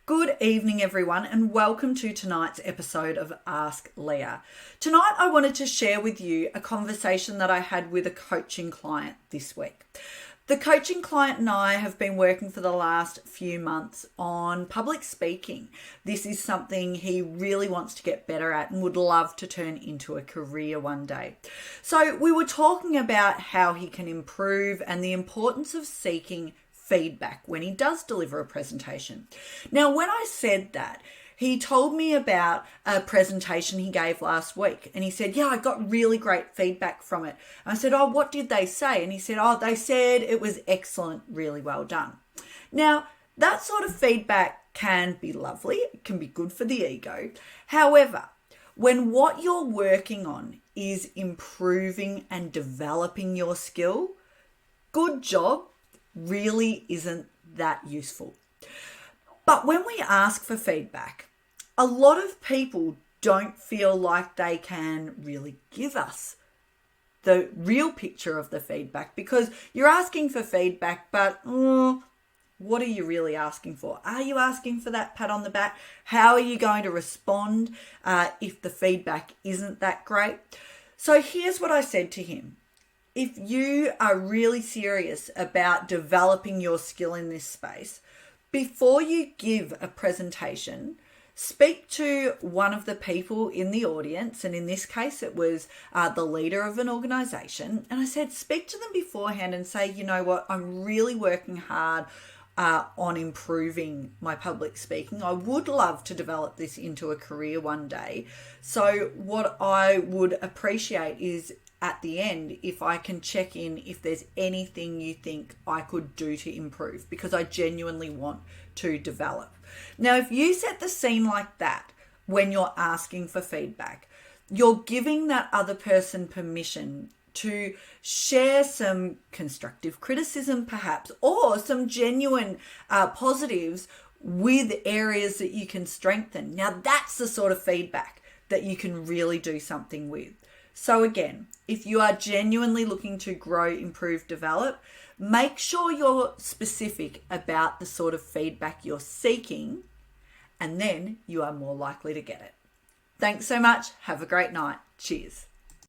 Good evening, everyone, and welcome to tonight's episode of Ask Leah. Tonight, I wanted to share with you a conversation that I had with a coaching client this week. The coaching client and I have been working for the last few months on public speaking. This is something he really wants to get better at and would love to turn into a career one day. So we were talking about how he can improve and the importance of seeking feedback when he does deliver a presentation. Now, when I said that, he told me about a presentation he gave last week, and he said, I got really great feedback from it. I said, what did they say? And he said, they said it was excellent, really well done. Now, that sort of feedback can be lovely. It can be good for the ego. However, when what you're working on is improving and developing your skill, good job really isn't that useful. But when we ask for feedback, a lot of people don't feel like they can really give us the real picture of the feedback, because you're asking for feedback, but what are you really asking for? Are you asking for that pat on the back? How are you going to respond if the feedback isn't that great? So here's what I said to him. If you are really serious about developing your skill in this space, before you give a presentation, speak to one of the people in the audience, and in this case it was the leader of an organization, and I said, speak to them beforehand and say, you know what, I'm really working hard on improving my public speaking. I would love to develop this into a career one day. So what I would appreciate is at the end, if I can check in if there's anything you think I could do to improve, because I genuinely want to develop. Now, if you set the scene like that when you're asking for feedback, you're giving that other person permission to share some constructive criticism perhaps, or some genuine positives with areas that you can strengthen. Now, that's the sort of feedback that you can really do something with. So again, if you are genuinely looking to grow, improve, develop, make sure you're specific about the sort of feedback you're seeking, and then you are more likely to get it. Thanks so much. Have a great night. Cheers.